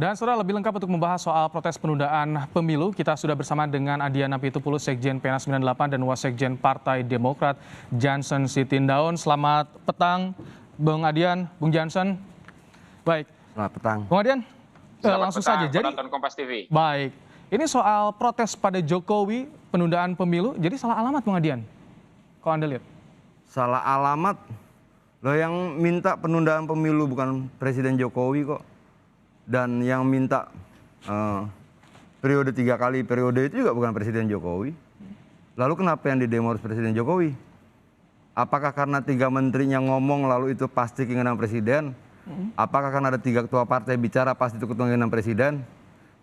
Dan saudara, lebih lengkap untuk membahas soal protes penundaan pemilu, kita sudah bersama dengan Adian Apitupulu, Sekjen PENA 98 dan Wasekjen Partai Demokrat, Johnson Sitindaun. Selamat petang, Bung Adian, Bung Johnson. Baik. Selamat petang. Bung Adian, langsung petang, saja. Jadi, penonton Kompas TV. Baik. Ini soal protes pada Jokowi, penundaan pemilu, jadi salah alamat, Bung Adian? Kalau Anda lihat. Salah alamat? Loh, yang minta penundaan pemilu bukan Presiden Jokowi kok. Dan yang minta periode 3 kali periode itu juga bukan Presiden Jokowi. Lalu kenapa yang didemo harus Presiden Jokowi? Apakah karena 3 menterinya ngomong lalu itu pasti keinginan Presiden? Apakah karena ada 3 ketua partai bicara pasti itu keinginan Presiden?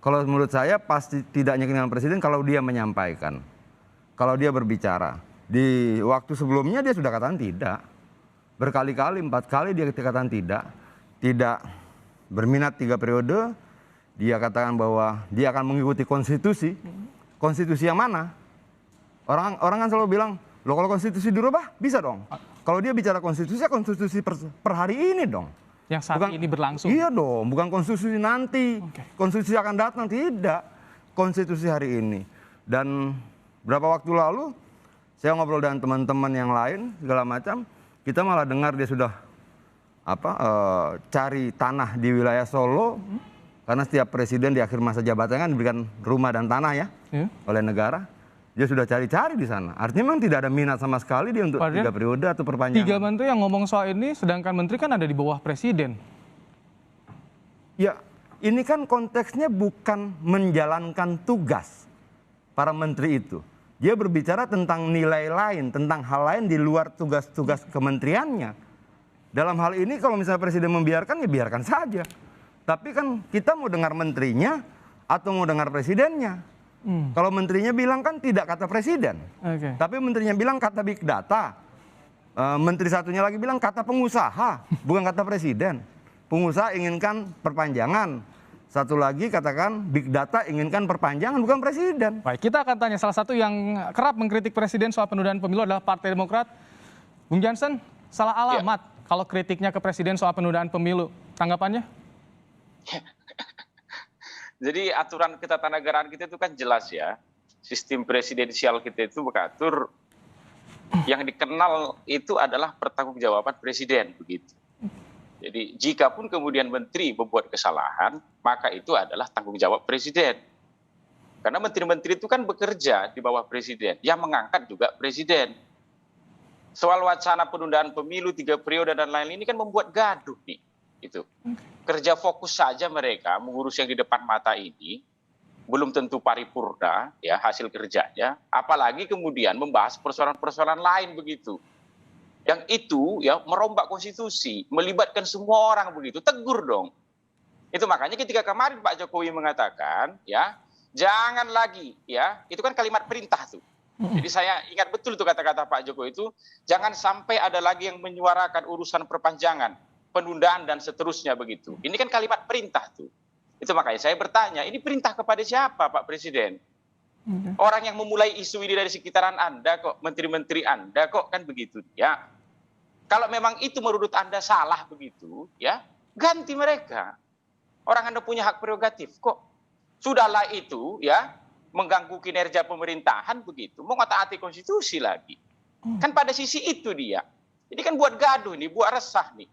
Kalau menurut saya pasti tidaknya keinginan Presiden kalau dia menyampaikan. Kalau dia berbicara. Di waktu sebelumnya dia sudah katakan tidak. Berkali-kali, 4 kali dia katakan tidak. Tidak berminat 3 periode, dia katakan bahwa dia akan mengikuti konstitusi. Konstitusi yang mana? Orang kan selalu bilang, loh kalau konstitusi dirubah bisa dong. Kalau dia bicara konstitusi, konstitusi per hari ini dong. Yang saat ini berlangsung? Iya dong, bukan konstitusi nanti. Konstitusi akan datang, tidak. Konstitusi hari ini. Dan berapa waktu lalu, saya ngobrol dengan teman-teman yang lain, segala macam, kita malah dengar dia sudah cari tanah di wilayah Solo, karena setiap presiden di akhir masa jabatannya kan diberikan rumah dan tanah ya oleh negara. Dia sudah cari-cari di sana. Artinya memang tidak ada minat sama sekali dia untuk 3 periode atau perpanjangan. 3 menteri yang ngomong soal ini, sedangkan menteri kan ada di bawah presiden. Ya, ini kan konteksnya bukan menjalankan tugas para menteri itu. Dia berbicara tentang nilai lain, tentang hal lain di luar tugas-tugas kementeriannya. Dalam hal ini kalau misalnya presiden membiarkan, ya biarkan saja. Tapi kan kita mau dengar menterinya atau mau dengar presidennya. Kalau menterinya bilang kan tidak kata presiden. Tapi menterinya bilang kata big data. Menteri satunya lagi bilang kata pengusaha, bukan kata presiden. Pengusaha inginkan perpanjangan. Satu lagi katakan big data inginkan perpanjangan, bukan presiden. Baik, kita akan tanya salah satu yang kerap mengkritik presiden soal penundaan pemilu adalah Partai Demokrat. Bung Johnson, salah alamat kalau kritiknya ke presiden soal penundaan pemilu. Tanggapannya? Jadi aturan ketatanegaraan kita itu kan jelas ya. Sistem presidensial kita itu mengatur yang dikenal itu adalah pertanggungjawaban presiden begitu. Jadi jika pun kemudian menteri membuat kesalahan, maka itu adalah tanggung jawab presiden. Karena menteri-menteri itu kan bekerja di bawah presiden, yang mengangkat juga presiden. Soal wacana penundaan pemilu 3 periode dan lain-lain ini kan membuat gaduh nih. Itu. Kerja fokus saja mereka mengurus yang di depan mata ini, belum tentu paripurna ya hasil kerjanya, apalagi kemudian membahas persoalan-persoalan lain begitu. Yang itu ya merombak konstitusi, melibatkan semua orang begitu, tegur dong. Itu makanya ketika kemarin Pak Jokowi mengatakan ya, jangan lagi ya, itu kan kalimat perintah tuh. Jadi saya ingat betul tuh kata-kata Pak Jokowi itu, jangan sampai ada lagi yang menyuarakan urusan perpanjangan, penundaan dan seterusnya begitu. Ini kan kalimat perintah tuh. Itu makanya saya bertanya, ini perintah kepada siapa Pak Presiden? Orang yang memulai isu ini dari sekitaran Anda kok, menteri-menteri Anda kok, kan begitu ya. Kalau memang itu menurut Anda salah begitu, ya ganti mereka. Orang Anda punya hak prerogatif kok. Sudahlah itu ya, mengganggu kinerja pemerintahan begitu, mau ngata-ati konstitusi lagi. Kan pada sisi itu dia. Jadi kan buat gaduh nih, buat resah nih.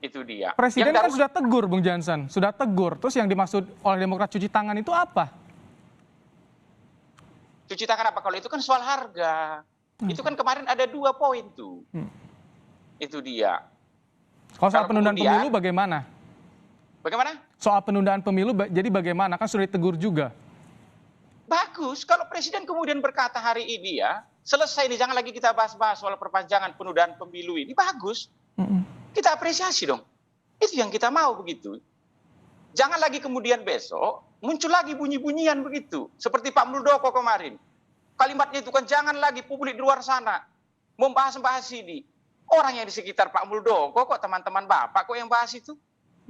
Itu dia. Presiden kan sudah tegur, Bung Johnson, sudah tegur. Terus yang dimaksud oleh Demokrat cuci tangan itu apa? Cuci tangan apa? Kalau itu kan soal harga. Itu kan kemarin ada 2 poin tuh. Itu dia. Kalau soal penundaan pemilu bagaimana? Bagaimana? Soal penundaan pemilu jadi bagaimana? Kan sudah ditegur juga. Bagus, kalau presiden kemudian berkata hari ini ya, selesai nih, jangan lagi kita bahas-bahas soal perpanjangan penundaan pemilu ini, bagus. Kita apresiasi dong. Itu yang kita mau begitu. Jangan lagi kemudian besok muncul lagi bunyi-bunyian begitu. Seperti Pak Muldoko kemarin. Kalimatnya itu kan jangan lagi publik di luar sana membahas-bahas ini. Orang yang di sekitar Pak Muldoko kok, teman-teman Bapak kok yang bahas itu.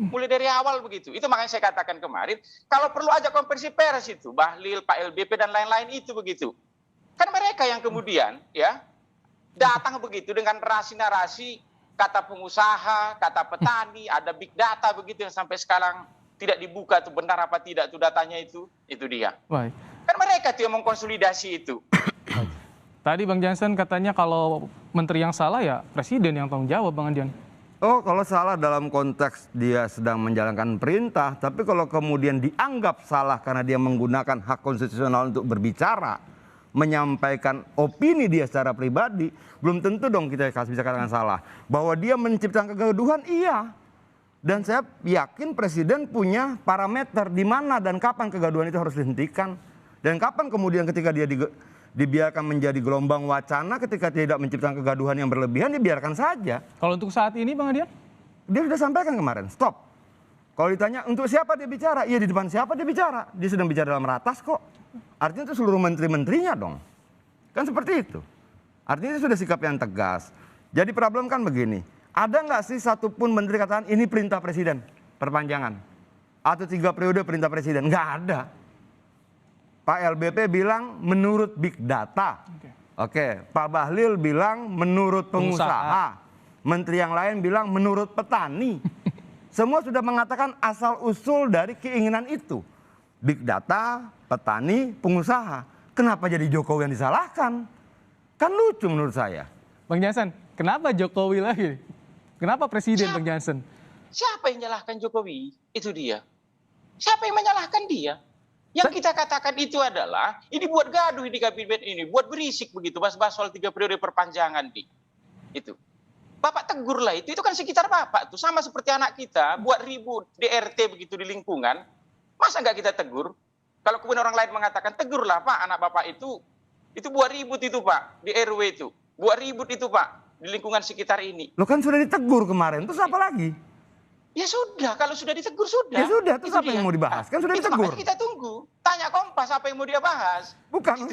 Mulai dari awal begitu. Itu makanya saya katakan kemarin, kalau perlu aja konferensi pers itu, Bahlil, Pak LBP dan lain-lain itu begitu. Kan mereka yang kemudian ya datang begitu dengan narasi-narasi kata pengusaha, kata petani, ada big data begitu yang sampai sekarang tidak dibuka tuh benar apa tidak tuh datanya itu dia. Baik. Kan mereka tuh yang mengkonsolidasi itu. Tadi Bang Jansen katanya kalau menteri yang salah ya presiden yang tanggung jawab, Bang Adian. Oh, kalau salah dalam konteks dia sedang menjalankan perintah, tapi kalau kemudian dianggap salah karena dia menggunakan hak konstitusional untuk berbicara, menyampaikan opini dia secara pribadi, belum tentu dong kita bisa katakan salah. Bahwa dia menciptakan kegaduhan, iya. Dan saya yakin presiden punya parameter di mana dan kapan kegaduhan itu harus dihentikan. Dan kapan kemudian ketika dia dibiarkan menjadi gelombang wacana, ketika tidak menciptakan kegaduhan yang berlebihan, dibiarkan saja. Kalau untuk saat ini Bang Adian? Dia sudah sampaikan kemarin, stop. Kalau ditanya untuk siapa dia bicara, iya di depan siapa dia bicara. Dia sedang bicara dalam ratas kok. Artinya itu seluruh menteri-menterinya dong. Kan seperti itu. Artinya itu sudah sikap yang tegas. Jadi problem kan begini, ada nggak sih satupun menteri katakan ini perintah presiden, perpanjangan? Atau 3 periode perintah presiden? Nggak ada. Pak LBP bilang menurut big data. Oke. Pak Bahlil bilang menurut pengusaha. Menteri yang lain bilang menurut petani. Semua sudah mengatakan asal usul dari keinginan itu. Big data, petani, pengusaha. Kenapa jadi Jokowi yang disalahkan? Kan lucu menurut saya. Bang Jansen, kenapa Jokowi lagi? Kenapa presiden Bang Jansen? Siapa yang menyalahkan Jokowi? Itu dia. Siapa yang menyalahkan dia? Yang kita katakan itu adalah, ini buat gaduh di kabinet ini, buat berisik begitu, bahas-bahas soal 3 periode perpanjangan di. Itu. Bapak tegur lah itu kan sekitar Bapak tuh, sama seperti anak kita, buat ribut di RT begitu di lingkungan, masa nggak kita tegur? Kalau kemudian orang lain mengatakan, tegurlah Pak, anak Bapak itu buat ribut itu Pak, di RW itu, buat ribut itu Pak, di lingkungan sekitar ini. Lo kan sudah ditegur kemarin, terus apa lagi? Ya sudah, kalau sudah ditegur sudah. Ya sudah, terus apa yang mau dibahas? Kan sudah ditegur. Kita tunggu. Tanya Kompas apa yang mau dia bahas. Bukan,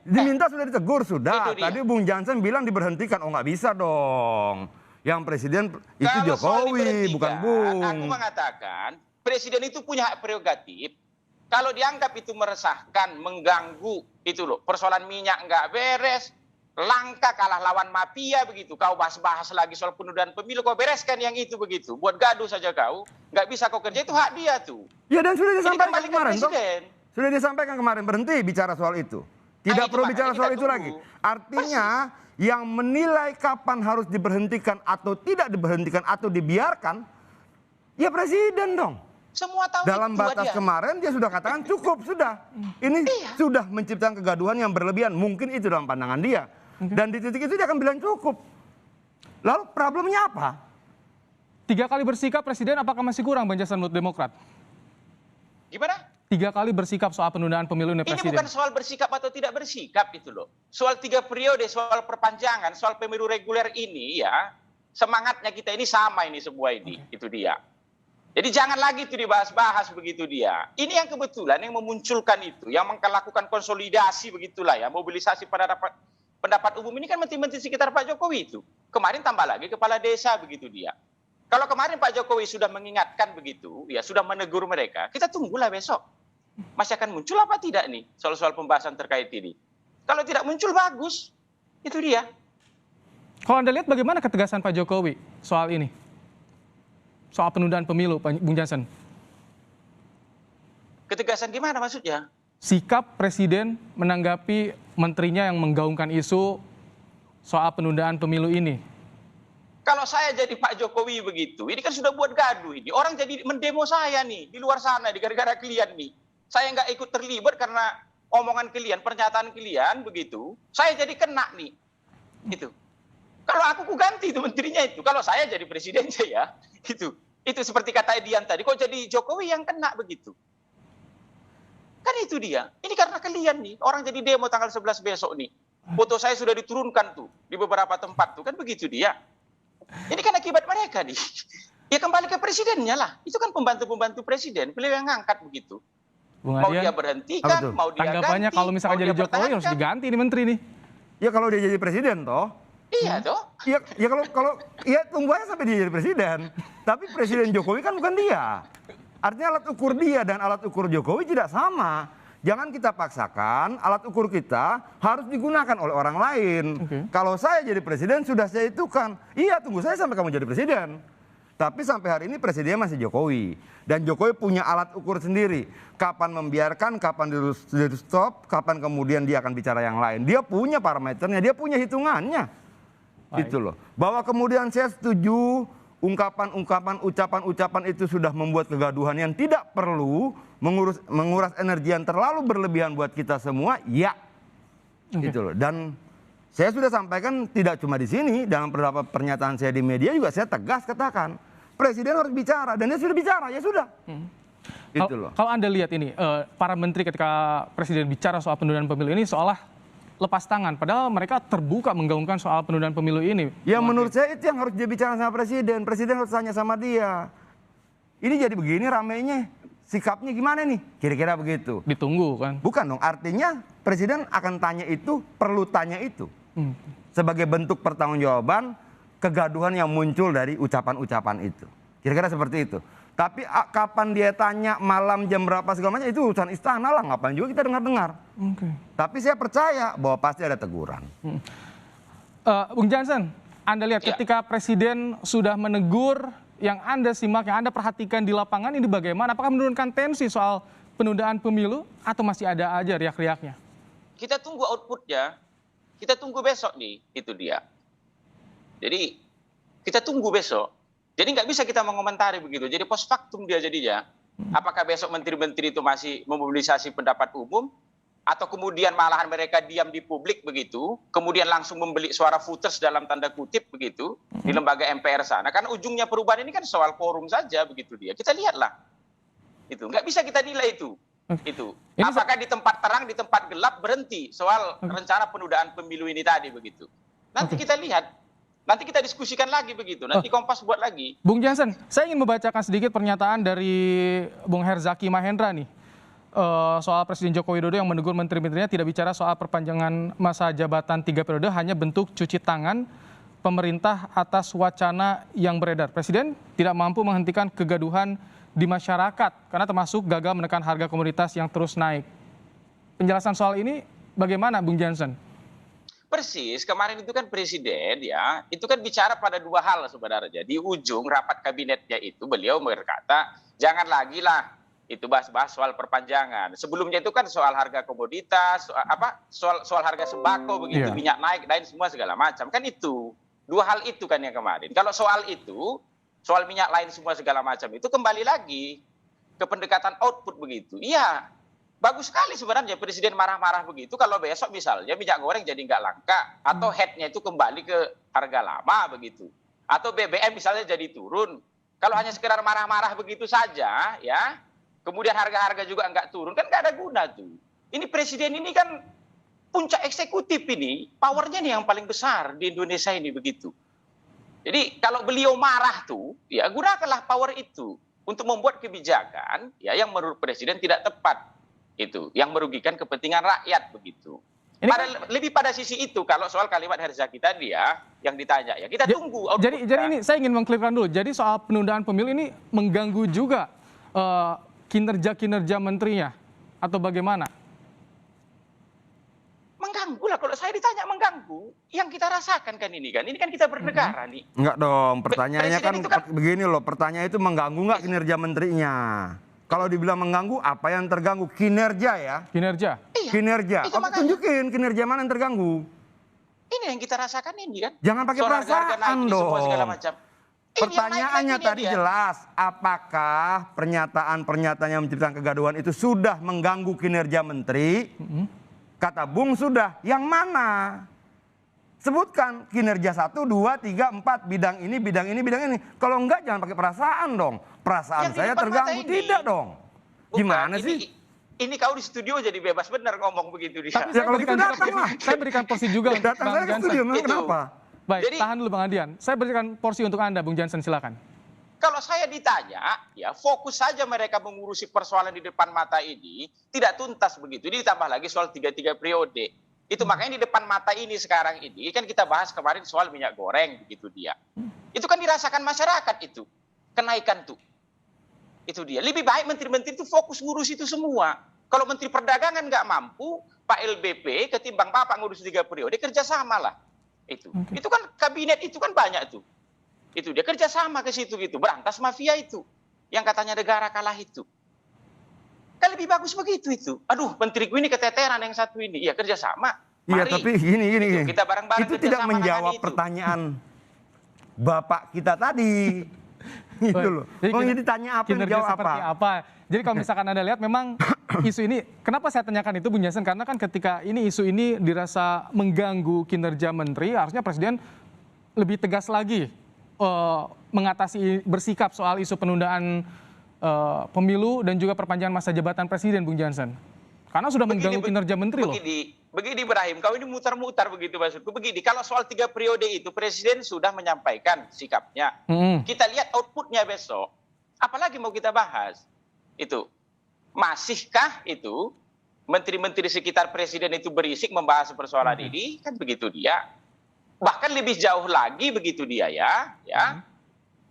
diminta sudah ditegur, sudah. Tadi Bung Jansen bilang diberhentikan. Oh nggak bisa dong. Yang presiden itu kalau Jokowi, bukan Bung. Aku mengatakan, presiden itu punya hak prerogatif. Kalau dianggap itu meresahkan, mengganggu, itu loh. Persoalan minyak nggak beres, langka kalah lawan mafia begitu. Kau bahas-bahas lagi soal penundaan pemilu, kau bereskan yang itu begitu. Buat gaduh saja kau, nggak bisa kau kerja, itu hak dia tuh. Ya dan sudah disampaikan kemarin toh. Presiden. Sudah disampaikan kemarin, berhenti bicara soal itu. Tidak perlu bicara soal itu lagi. Artinya yang menilai kapan harus diberhentikan atau tidak diberhentikan atau dibiarkan, ya presiden dong. Semua tahu dalam itu batas dia. Kemarin dia sudah katakan cukup, sudah. Ini sudah menciptakan kegaduhan yang berlebihan. Mungkin itu dalam pandangan dia. Dan di titik itu dia akan bilang cukup. Lalu problemnya apa? 3 kali bersikap presiden apakah masih kurang Bang Jansen menurut Demokrat? Gimana? 3 kali bersikap soal penundaan pemilu ini presiden. Ini bukan soal bersikap atau tidak bersikap itu loh. Soal 3 periode, soal perpanjangan, soal pemilu reguler ini ya. Semangatnya kita ini sama ini semua ini. Itu dia. Jadi jangan lagi itu dibahas-bahas begitu dia. Ini yang kebetulan yang memunculkan itu, yang melakukan konsolidasi begitulah ya, mobilisasi pada pendapat umum ini kan menteri-menteri sekitar Pak Jokowi itu. Kemarin tambah lagi kepala desa begitu dia. Kalau kemarin Pak Jokowi sudah mengingatkan begitu, ya sudah menegur mereka, kita tunggulah besok. Masih akan muncul apa tidak nih soal-soal pembahasan terkait ini. Kalau tidak muncul bagus, itu dia. Kalau Anda lihat bagaimana ketegasan Pak Jokowi soal ini? Soal penundaan pemilu, Bung Jansen. Ketegasan gimana maksudnya? Sikap presiden menanggapi menterinya yang menggaungkan isu soal penundaan pemilu ini. Kalau saya jadi Pak Jokowi begitu, ini kan sudah buat gaduh ini. Orang jadi mendemo saya nih, di luar sana, di gara-gara kalian nih. Saya nggak ikut terlibat karena omongan kalian, pernyataan kalian begitu. Saya jadi kena nih. Itu. Kalau aku ganti itu menterinya itu. Kalau saya jadi presiden saya, itu seperti kata Edian tadi. Kok jadi Jokowi yang kena begitu? Kan itu dia. Ini karena kalian nih. Orang jadi demo tanggal 11 besok nih. Foto saya sudah diturunkan tuh di beberapa tempat tuh. Kan begitu dia. Ini kan akibat mereka nih. Ya kembali ke presidennya lah. Itu kan pembantu-pembantu presiden. Beliau yang ngangkat begitu. Mau dia berhentikan, mau dia tanggapannya ganti. kalau misalkan jadi Jokowi harus diganti nih menteri nih. Ya kalau dia jadi presiden toh. Iya toh. Ya kalau ya tunggu aja sampai dia jadi presiden. Tapi presiden Jokowi kan bukan dia. Artinya alat ukur dia dan alat ukur Jokowi tidak sama. Jangan kita paksakan alat ukur kita harus digunakan oleh orang lain. Kalau saya jadi presiden sudah saya itukan. Iya tunggu saya sampai kamu jadi presiden. Tapi sampai hari ini presiden masih Jokowi. Dan Jokowi punya alat ukur sendiri. Kapan membiarkan, kapan di stop, kapan kemudian dia akan bicara yang lain. Dia punya parameternya, dia punya hitungannya. Gitu loh. Bahwa kemudian saya setuju ungkapan-ungkapan, ucapan-ucapan itu sudah membuat kegaduhan yang tidak perlu, menguras energi yang terlalu berlebihan buat kita semua, ya. Gitu loh. Dan saya sudah sampaikan tidak cuma di sini, dalam beberapa pernyataan saya di media juga saya tegas katakan, presiden harus bicara dan dia sudah bicara, ya sudah. Gitu loh. Kalau Anda lihat ini, para menteri ketika presiden bicara soal penundaan pemilu ini seolah lepas tangan, padahal mereka terbuka menggaungkan soal penundaan pemilu ini. Ya menurut saya itu yang harus dia bicara sama presiden harus tanya sama dia. Ini jadi begini ramainya, sikapnya gimana nih? Kira-kira begitu. Ditunggu kan? Bukan dong, artinya presiden akan tanya itu, perlu tanya itu. Sebagai bentuk pertanggungjawaban kegaduhan yang muncul dari ucapan-ucapan itu. Kira-kira seperti itu. Tapi kapan dia tanya malam jam berapa segala macam itu urusan istana lah, ngapain juga kita dengar-dengar. Tapi saya percaya bahwa pasti ada teguran. Bung Jansen, Anda lihat ketika presiden sudah menegur, yang Anda simak, yang Anda perhatikan di lapangan ini bagaimana? Apakah menurunkan tensi soal penundaan pemilu atau masih ada aja riak-riaknya? Kita tunggu outputnya. Kita tunggu besok nih, itu dia. Jadi kita tunggu besok. Jadi nggak bisa kita mengomentari begitu. Jadi post factum dia jadinya. Apakah besok menteri-menteri itu masih memobilisasi pendapat umum, atau kemudian malahan mereka diam di publik begitu, kemudian langsung membeli suara voters dalam tanda kutip begitu di lembaga MPR sana. Karena ujungnya perubahan ini kan soal quorum saja begitu dia. Kita lihatlah. Itu nggak bisa kita nilai itu. Itu. Apakah di tempat terang, di tempat gelap berhenti soal rencana penundaan pemilu ini tadi begitu. Nanti kita lihat, nanti kita diskusikan lagi begitu. Nanti Kompas buat lagi. Bung Jansen, saya ingin membacakan sedikit pernyataan dari Bung Herzaki Mahendra nih soal Presiden Joko Widodo yang menegur menteri-menterinya tidak bicara soal perpanjangan masa jabatan 3 periode, hanya bentuk cuci tangan pemerintah atas wacana yang beredar. Presiden tidak mampu menghentikan kegaduhan di masyarakat karena termasuk gagal menekan harga komoditas yang terus naik. Penjelasan soal ini bagaimana, Bung Jansen? Persis, kemarin itu kan presiden ya, itu kan bicara pada dua hal sebenarnya. Di ujung rapat kabinetnya itu beliau berkata, jangan lagi lah itu bahas-bahas soal perpanjangan. Sebelumnya itu kan soal harga komoditas, soal harga sembako begitu, minyak naik dan semua segala macam. Kan itu, dua hal itu kan yang kemarin. Kalau soal itu, soal minyak lain semua segala macam itu kembali lagi ke pendekatan output begitu. Iya, bagus sekali sebenarnya presiden marah-marah begitu kalau besok misalnya minyak goreng jadi nggak langka atau headnya itu kembali ke harga lama begitu. Atau BBM misalnya jadi turun. Kalau hanya sekedar marah-marah begitu saja ya, kemudian harga-harga juga nggak turun, kan nggak ada guna tuh. Ini presiden ini kan puncak eksekutif ini, powernya nih yang paling besar di Indonesia ini begitu. Jadi kalau beliau marah tuh, ya gunakanlah power itu untuk membuat kebijakan ya yang menurut presiden tidak tepat itu, yang merugikan kepentingan rakyat begitu. Lebih pada sisi itu kalau soal kalimat Herzaki tadi ya yang ditanya ya kita tunggu. Jadi ini saya ingin mengklirkan dulu. Jadi soal penundaan pemilu ini mengganggu juga kinerja menterinya atau bagaimana? Mengganggu lah, kalau saya ditanya mengganggu. Yang kita rasakan kan ini kan kita bernegara nih. Enggak dong, pertanyaannya kan begini loh, pertanyaan itu mengganggu nggak kinerja menterinya? Kalau dibilang mengganggu, apa yang terganggu? Kinerja ya? Kinerja? Iya, kinerja. Tunjukin kinerja mana yang terganggu. Ini yang kita rasakan ini kan. Jangan pakai perasaan dong. Semua segala macam. Pertanyaannya tadi jelas, apakah pernyataan-pernyataan yang menciptakan kegaduhan itu sudah mengganggu kinerja menteri? Kata Bung sudah, yang mana? Sebutkan kinerja 1, 2, 3, 4, bidang ini, bidang ini, bidang ini. Kalau enggak jangan pakai perasaan dong. Perasaan saya terganggu, tidak dong. Gimana sih? Ini kau di studio jadi bebas benar ngomong begitu. Tapi ya, kalau gitu datanglah. Saya berikan porsi juga untuk Bang Jansen. Studio, kenapa? Baik, jadi, tahan dulu Bang Adian. Saya berikan porsi untuk Anda, Bung Jansen, silakan. Kalau saya ditanya, ya fokus saja mereka mengurusi persoalan di depan mata ini, tidak tuntas begitu. Ini ditambah lagi soal 3 periode. Itu makanya di depan mata ini sekarang ini, kan kita bahas kemarin soal minyak goreng, begitu dia. Itu kan dirasakan masyarakat itu, kenaikan tuh. Itu dia. Lebih baik menteri-menteri itu fokus ngurus itu semua. Kalau menteri perdagangan nggak mampu, Pak LBP ketimbang Bapak ngurus 3 periode, kerjasama lah. Itu kan kabinet itu kan banyak tuh. Itu dia kerjasama ke situ gitu, berantas mafia itu, yang katanya negara kalah itu. Kan lebih bagus begitu itu. Aduh, menteriku ini keteteran yang satu ini. Iya, kerjasama. Iya, Mari. tapi gini. Itu, kita bareng-bareng Itu tidak kerjasama menjawab itu. pertanyaan Bapak kita tadi. Gitu loh. Mau ditanya apa, kinerja jawab seperti apa. Jadi kalau misalkan Anda lihat memang isu ini, kenapa saya tanyakan itu Bung Jansen? Karena kan ketika ini isu ini dirasa mengganggu kinerja menteri, harusnya Presiden lebih tegas lagi mengatasi, bersikap soal isu penundaan pemilu dan juga perpanjangan masa jabatan Presiden, Bung Jansen. Karena sudah mengganggu kinerja menteri loh. Begini Ibrahim, kau ini mutar-mutar begitu maksudku. Begini, kalau soal 3 periode itu Presiden sudah menyampaikan sikapnya. Kita lihat outputnya besok. Apalagi mau kita bahas? Itu. Masihkah itu menteri-menteri sekitar Presiden itu berisik membahas persoalan ini? Kan begitu dia. Bahkan lebih jauh lagi begitu dia ya.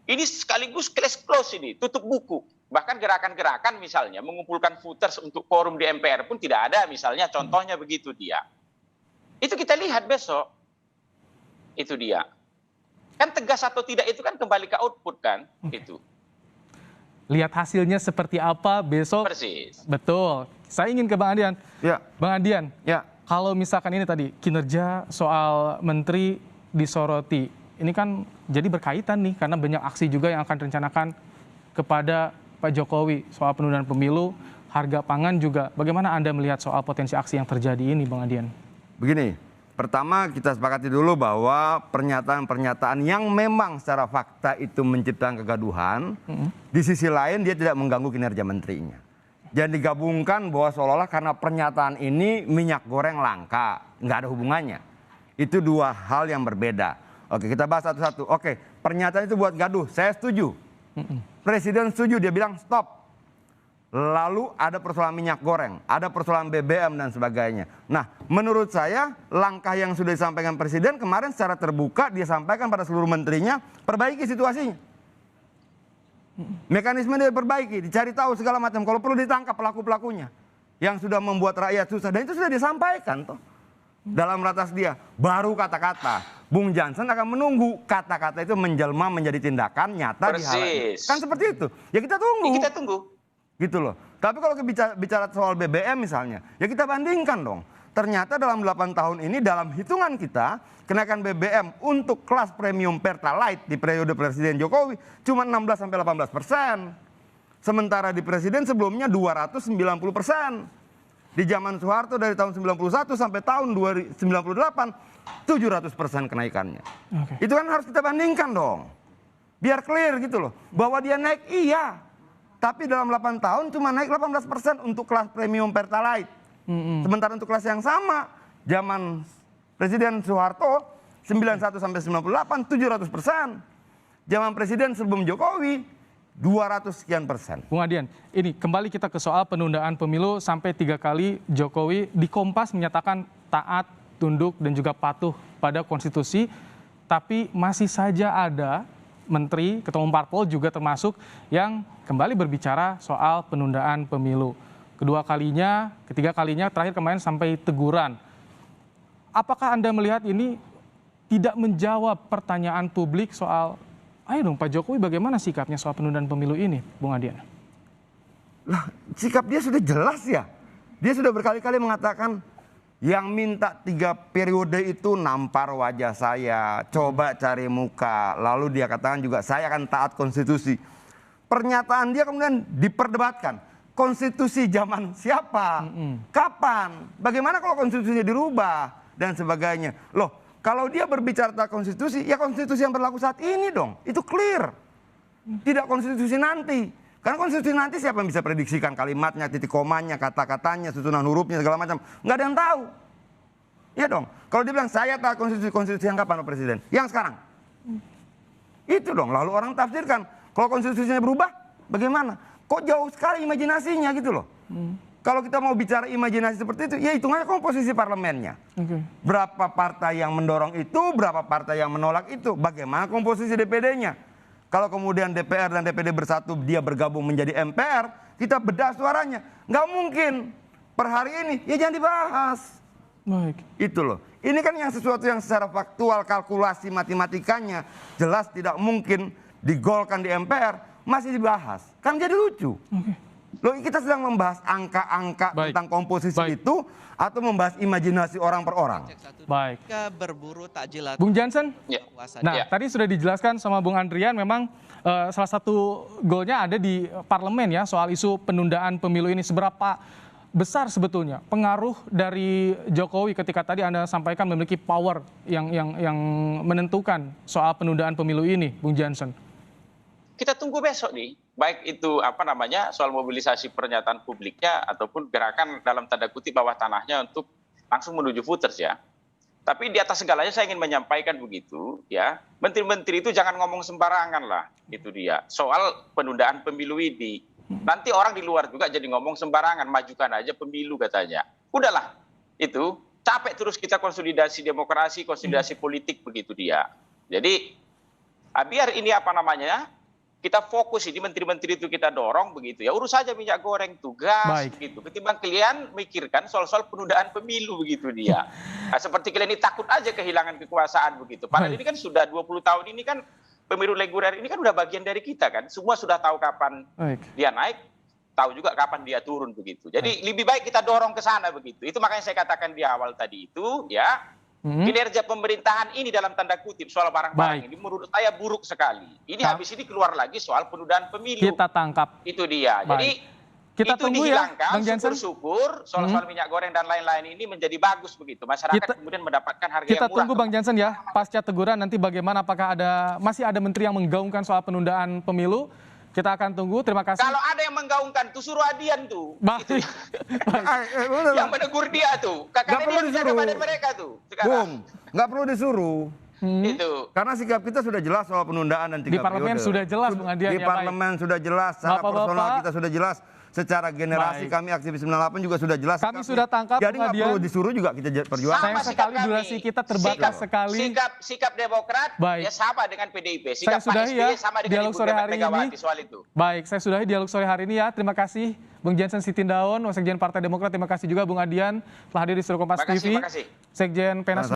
Ini sekaligus close ini, tutup buku. Bahkan gerakan-gerakan misalnya mengumpulkan voters untuk forum di MPR pun tidak ada misalnya, contohnya begitu dia. Itu kita lihat besok. Itu dia. Kan tegas atau tidak itu kan kembali ke output kan. Itu. Lihat hasilnya seperti apa besok. Persis. Betul. Saya ingin ke Bang Adian. Ya. Bang Adian, Ya. kalau misalkan ini tadi kinerja soal menteri disoroti, ini kan jadi berkaitan nih karena banyak aksi juga yang akan direncanakan kepada Pak Jokowi soal penundaan pemilu, harga pangan juga. Bagaimana Anda melihat soal potensi aksi yang terjadi ini, Bang Adian? Begini, pertama kita sepakati dulu bahwa pernyataan-pernyataan yang memang secara fakta itu menciptakan kegaduhan, di sisi lain dia tidak mengganggu kinerja menterinya. Jangan digabungkan bahwa seolah-olah karena pernyataan ini minyak goreng langka, nggak ada hubungannya. Itu dua hal yang berbeda. Oke, kita bahas satu-satu. Oke, pernyataan itu buat gaduh, saya setuju. Presiden setuju, dia bilang stop. Lalu ada persoalan minyak goreng, ada persoalan BBM dan sebagainya. Nah, menurut saya langkah yang sudah disampaikan Presiden kemarin secara terbuka dia sampaikan pada seluruh menterinya, perbaiki situasinya. Mekanisme dia perbaiki, dicari tahu segala macam. Kalau perlu ditangkap pelaku-pelakunya yang sudah membuat rakyat susah. Dan itu sudah disampaikan toh. Dalam ratas dia, baru kata-kata. Bung Jansen akan menunggu kata-kata itu menjelma menjadi tindakan nyata di hal ini. Kan seperti itu. Ya kita tunggu. Ya, kita tunggu. Gitu loh. Tapi kalau bicara soal BBM misalnya, ya kita bandingkan dong. Ternyata dalam 8 tahun ini dalam hitungan kita, kenaikan BBM untuk kelas premium Pertalite di periode Presiden Jokowi cuma 16-18%. Sementara di Presiden sebelumnya 290%. Di zaman Soeharto dari tahun 91 sampai tahun 98, 700% kenaikannya. Itu kan harus kita bandingkan dong. Biar clear gitu loh. Bahwa dia naik iya. Tapi dalam 8 tahun cuma naik 18% untuk kelas premium Pertalite. Sementara untuk kelas yang sama, zaman Presiden Soeharto 91 sampai 98, 700%. Zaman Presiden sebelum Jokowi 200 sekian persen. Bung Adian, ini kembali kita ke soal penundaan pemilu sampai 3 kali Jokowi di Kompas menyatakan taat, tunduk dan juga patuh pada konstitusi, tapi masih saja ada menteri, ketua umum parpol juga termasuk yang kembali berbicara soal penundaan pemilu. Kedua kalinya, ketiga kalinya, terakhir kemarin sampai teguran. Apakah Anda melihat ini tidak menjawab pertanyaan publik soal ayo dong Pak Jokowi bagaimana sikapnya soal penundaan pemilu ini, Bung Adian? Lah, sikap dia sudah jelas ya. Dia sudah berkali-kali mengatakan yang minta 3 periode itu nampar wajah saya, coba cari muka. Lalu dia katakan juga saya akan taat konstitusi. Pernyataan dia kemudian diperdebatkan. Konstitusi zaman siapa? Kapan? Bagaimana kalau konstitusinya dirubah? Dan sebagainya. Loh, kalau dia berbicara tentang konstitusi, ya konstitusi yang berlaku saat ini dong. Itu clear. Tidak konstitusi nanti. Karena konstitusi nanti siapa yang bisa prediksikan kalimatnya, titik komanya, kata-katanya, susunan hurufnya, segala macam. Nggak ada yang tahu. Ya dong. Kalau dia bilang, saya taat konstitusi yang kapan Pak Presiden? Yang sekarang. Itu dong. Lalu orang tafsirkan. Kalau konstitusinya berubah, bagaimana? Kok jauh sekali imajinasinya gitu loh. Kalau kita mau bicara imajinasi seperti itu, ya hitungannya komposisi parlemennya. Berapa partai yang mendorong itu, berapa partai yang menolak itu. Bagaimana komposisi DPD-nya. Kalau kemudian DPR dan DPD bersatu, dia bergabung menjadi MPR, kita bedah suaranya. Nggak mungkin per hari ini, ya jangan dibahas. Baik. Itu loh. Ini kan yang sesuatu yang secara faktual, kalkulasi matematikanya jelas tidak mungkin digolkan di MPR, masih dibahas. Kan jadi lucu. Loh, kita sedang membahas angka-angka Baik. tentang komposisi Baik. itu atau membahas imajinasi orang per orang. Baik. Berburu takjil Bung Jansen? Ya. Nah, Ya. tadi sudah dijelaskan sama Bung Andrian, memang salah satu goalnya ada di parlemen ya, soal isu penundaan pemilu ini. Seberapa besar sebetulnya pengaruh dari Jokowi ketika tadi Anda sampaikan memiliki power yang menentukan soal penundaan pemilu ini, Bung Jansen? Kita tunggu besok nih, baik itu soal mobilisasi pernyataan publiknya ataupun gerakan dalam tanda kutip bawah tanahnya untuk langsung menuju voters ya. Tapi di atas segalanya saya ingin menyampaikan begitu ya, menteri-menteri itu jangan ngomong sembarangan lah, itu dia. Soal penundaan pemilu ini, nanti orang di luar juga jadi ngomong sembarangan, majukan aja pemilu katanya. Udahlah, itu capek terus kita konsolidasi demokrasi, konsolidasi politik begitu dia. Jadi biar ini kita fokus ini menteri-menteri itu kita dorong begitu ya, urus saja minyak goreng tugas. Baik. Gitu. Ketimbang kalian mikirkan soal penundaan pemilu begitu dia. Nah, seperti kalian ini takut aja kehilangan kekuasaan begitu. Padahal ini kan sudah 20 tahun ini kan pemilu reguler ini kan udah bagian dari kita kan. Semua sudah tahu kapan dia naik, tahu juga kapan dia turun begitu. Jadi lebih baik kita dorong ke sana begitu. Itu makanya saya katakan di awal tadi itu ya. Kinerja pemerintahan ini dalam tanda kutip soal barang-barang ini menurut saya buruk sekali. Ini habis ini keluar lagi soal penundaan pemilu. Kita tangkap. Itu dia. Jadi kita itu tunggu ya, Bang dihilangkan, Jansen. syukur-syukur soal minyak goreng dan lain-lain ini menjadi bagus begitu. Masyarakat kemudian mendapatkan harga yang Kita murah. tunggu Bang Jansen ya, pasca teguran nanti bagaimana, apakah masih ada menteri yang menggaungkan soal penundaan pemilu. Kita akan tunggu, terima kasih. Kalau ada yang menggaungkan tuh suruh Adian tuh. Baik. Yang menegur dia tuh. Kakaknya dia menjaga badan mereka tuh. Bung, nggak perlu disuruh. Itu. Karena sikap kita sudah jelas soal penundaan dan 3 periode. Di parlemen sudah jelas, Bung Adian. Di ya, parlemen sudah jelas, secara Bapak-bapak. personal kita sudah jelas. Secara generasi Baik. kami aktivis 98 juga sudah jelas. Kami sikapnya. sudah tangkap, Jadi Bung nggak Adian. perlu disuruh juga kita perjuangkan. Sayang Sama sekali sikap durasi kami. kita terbatas sekali. Sikap Demokrat Baik. ya sama dengan PDIP. Saya Sikap Pak sudahi SBY ya sama dengan dialog Ibu sore hari Megawati ini. soal itu. Baik, saya sudahi dialog sore hari ini ya. Terima kasih Bung Jansen Sitindaun, Wasekjen Partai Demokrat. Terima kasih juga Bung Adian telah hadir di Studio Kompas TV. Makasih. Sekjen Penas